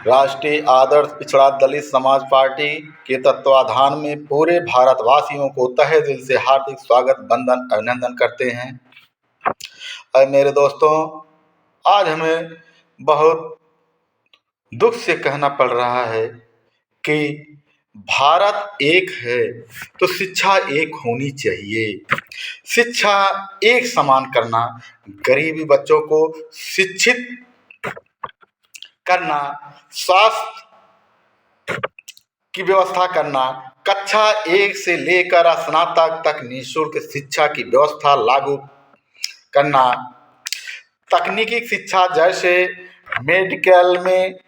राष्ट्रीय आदर्श पिछड़ा दलित समाज पार्टी के तत्वाधान में पूरे भारतवासियों को तहे दिल से हार्दिक स्वागत, वंदन, अभिनंदन करते हैं। और मेरे दोस्तों, आज हमें बहुत दुख से कहना पड़ रहा है कि भारत एक है तो शिक्षा एक होनी चाहिए। शिक्षा एक समान करना, गरीबी बच्चों को शिक्षित करना, स्वास्थ्य की व्यवस्था करना, कक्षा 1 से लेकर स्नातक तक निःशुल्क शिक्षा की व्यवस्था लागू करना, तकनीकी शिक्षा जैसे मेडिकल में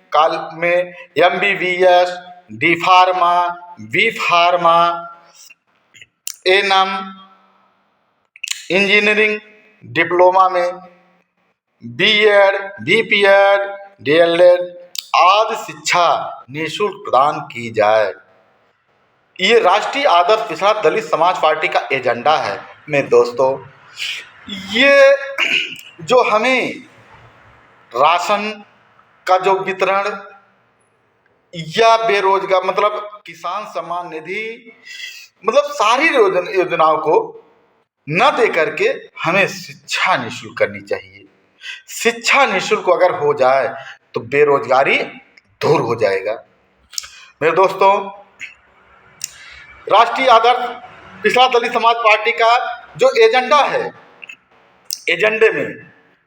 MBBS, D pharma, B pharma, annum, engineering diploma में BEd, BPEd, DLED आदि शिक्षा निःशुल्क प्रदान की जाए। ये राष्ट्रीय आदर्श पिछड़ा दलित समाज पार्टी का एजेंडा है। मेरे दोस्तों, ये जो हमें राशन का जो वितरण या बेरोजगार किसान सम्मान निधि सारी योजनाओं को न दे करके हमें शिक्षा निःशुल्क करनी चाहिए। शिक्षा निःशुल्क अगर हो जाए तो बेरोजगारी दूर हो जाएगा। मेरे दोस्तों, राष्ट्रीय आदर्श पिछड़ा दलित समाज पार्टी का जो एजेंडा है, एजेंडे में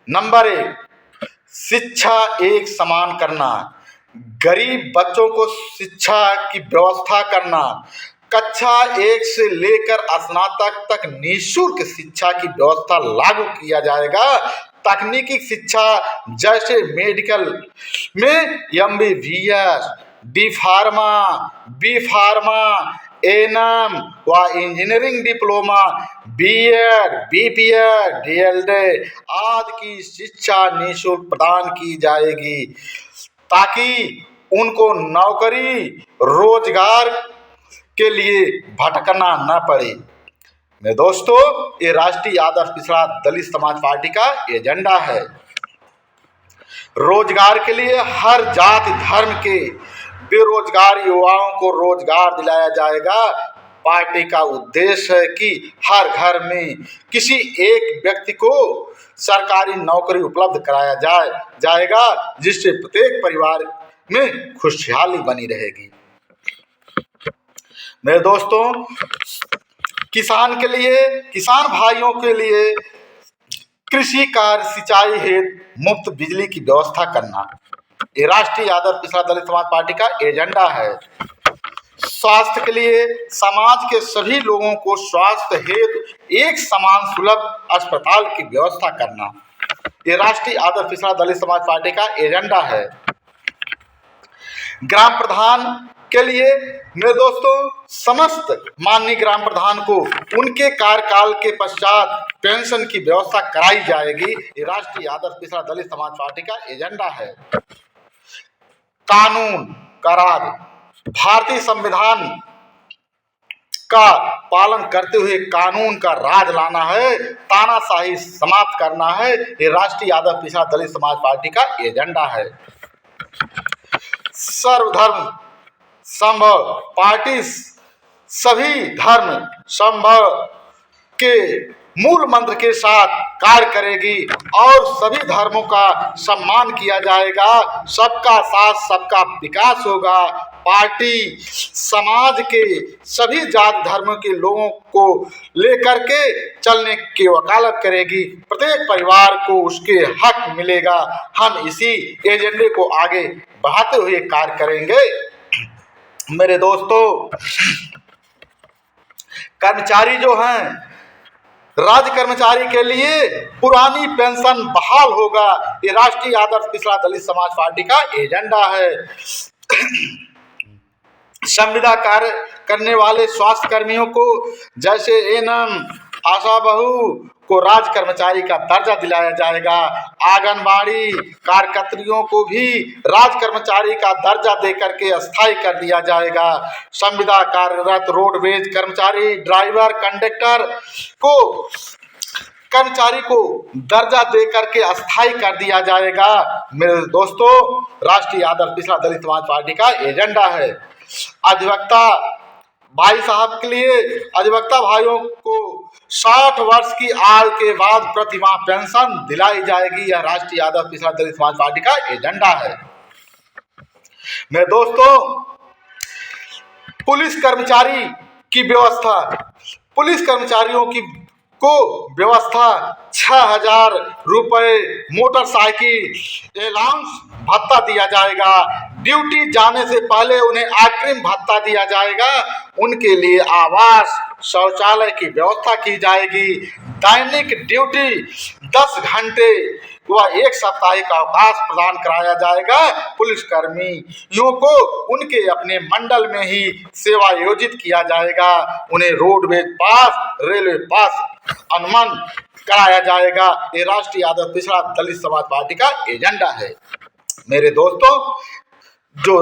नंबर 1 शिक्षा एक समान करना, गरीब बच्चों को शिक्षा की व्यवस्था करना, कक्षा 1 से लेकर स्नातक तक निःशुल्क शिक्षा की व्यवस्था लागू किया जाएगा। तकनीकी शिक्षा जैसे मेडिकल में MBBS, D pharma, B pharma, एनम व engineering diploma, BEd, BPEd, DLED आदि की शिक्षा निःशुल्क प्रदान की जाएगी ताकि उनको नौकरी रोजगार के लिए भटकना न पड़े। मेरे दोस्तों, ये राष्ट्रीय आदर्श पिछड़ा दलित समाज पार्टी का एजेंडा है। रोजगार के लिए हर जाति धर्म के बेरोजगार युवाओं को रोजगार दिलाया जाएगा। पार्टी का उद्देश्य है कि हर घर में किसी एक व्यक्ति को सरकारी नौकरी उपलब्ध कराया जाएगा, जिससे प्रत्येक परिवार में खुशहाली बनी रहेगी। मेरे दोस्तों, किसान भाइयों के लिए कृषि कार्य सिंचाई हेतु मुफ्त बिजली की व्यवस्था करना, ये राष्ट्रीय आदर्श पिछड़ा दलित समाज पार्टी का एजेंडा है। स्वास्थ्य के लिए समाज के सभी लोगों को स्वास्थ्य हेतु एक समान सुलभ अस्पताल की व्यवस्था करना, ये राष्ट्रीय आदर्श पिछड़ा दलित समाज पार्टी का एजेंडा है। ग्राम प्रधान के लिए मेरे दोस्तों, समस्त माननीय ग्राम प्रधान को उनके कार्यकाल के पश्चात पेंशन की व्यवस्था कराई जाएगी, ये राष्ट्रीय आदर्श पिछड़ा दलित समाज पार्टी का एजेंडा है। कानून का राज, भारतीय संविधान का पालन करते हुए कानून का राज लाना है, तानाशाही समाप्त करना है, ये राष्ट्रीय आदर्श पिछड़ा दलित समाज पार्टी का एजेंडा है। सर्वधर्म संभव पार्टी सभी धर्म संभव के मूल मंत्र के साथ कार्य करेगी और सभी धर्मों का सम्मान किया जाएगा। सबका साथ सबका विकास होगा। पार्टी समाज के सभी जाति धर्मों के लोगों को लेकर के चलने की वकालत करेगी। प्रत्येक परिवार को उसके हक मिलेगा। हम इसी एजेंडे को आगे बढ़ाते हुए कार्य करेंगे। मेरे दोस्तों, कर्मचारी जो हैं, राज्य कर्मचारी के लिए पुरानी पेंशन बहाल होगा, ये राष्ट्रीय आदर्श पिछड़ा दलित समाज पार्टी का एजेंडा है। संविदा कार्य करने वाले स्वास्थ्य कर्मियों को जैसे एनम, आशा बहू को राज्य कर्मचारी का दर्जा दिलाया जाएगा। आंगनबाड़ी कार्यकर्तियों को भी राज्य कर्मचारी का दर्जा देकर के अस्थायी कर दिया जाएगा। संविदा कार्यरत रोडवेज कर्मचारी, ड्राइवर, कंडक्टर को कर्मचारी को दर्जा दे करके अस्थायी कर दिया जाएगा। मेरे दोस्तों, राष्ट्रीय आदर्श पिछड़ा दलित समाज पार्टी का एजेंडा है। अधिवक्ता भाई साहब के लिए, अधिवक्ता भाइयों को 60 वर्ष की आयु के बाद प्रतिमाह पेंशन दिलाई जाएगी। यह राष्ट्रीय आदर्श पिछड़ा दलित समाज पार्टी का एजेंडा है। मेरे दोस्तों, पुलिस कर्मचारी की व्यवस्था, पुलिस कर्मचारियों की को व्यवस्था 6,000 रुपये मोटरसाइकिल अलाउंस भत्ता दिया जाएगा। ड्यूटी जाने से पहले उन्हें अग्रिम भत्ता दिया जाएगा। उनके लिए आवास, शौचालय की व्यवस्था की जाएगी। दैनिक ड्यूटी 10 घंटे व 1 साप्ताहिक अवकाश प्रदान कराया जाएगा। पुलिसकर्मियों को उनके अपने मंडल में ही सेवा योजित किया जाएगा। उन्हें रोडवेज पास, रेलवे पास अनुमान कराया जाएगा। ये राष्ट्रीय आदर्श पिछड़ा दलित समाज पार्टी का एजेंडा है। मेरे दोस्तों, जो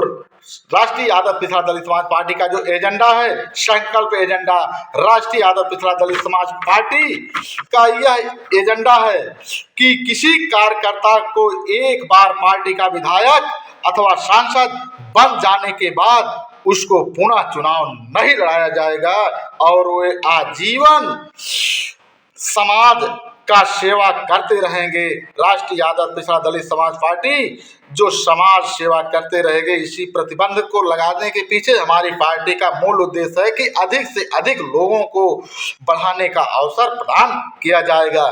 राष्ट्रीय आदर्श पिछड़ा दलित समाज पार्टी का जो एजेंडा है, संकल्प एजेंडा, राष्ट्रीय आदर्श पिछड़ा दलित समाज पार्टी का यह एजेंडा है कि किसी कार्यकर्ता को एक बार पार्टी का विधायक अथवा सांसद बन जाने के बाद उसको पुनः चुनाव नहीं लड़ाया जाएगा और वे आजीवन समाज का सेवा करते रहेंगे। राष्ट्रीय आदर्श पिछड़ा दलित समाज पार्टी जो समाज सेवा करते रहेंगे, इसी प्रतिबंध को लगाने के पीछे हमारी पार्टी का मूल उद्देश्य है कि अधिक से अधिक लोगों को बढ़ाने का अवसर प्रदान किया जाएगा।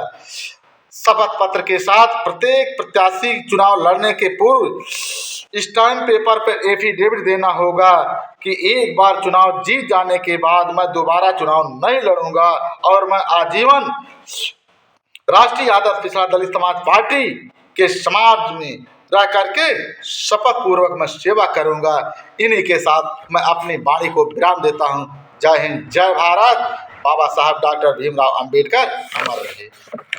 शपथ पत्र के साथ प्रत्येक प्रत्याशी चुनाव लड़ने के पूर्व स्टैम्प पेपर पर एफिडेविट देना होगा कि एक बार चुनाव जीत जाने के बाद मैं दोबारा चुनाव नहीं लड़ूंगा और मैं आजीवन राष्ट्रीय आदर्श पिछड़ा दलित समाज पार्टी के समाज में रह करके शपथ पूर्वक मैं सेवा करूंगा। इन्हीं के साथ मैं अपनी वाणी को विराम देता हूं। जय हिंद, जय भारत। बाबा साहब डॉक्टर भीमराव अंबेडकर अमर रहे।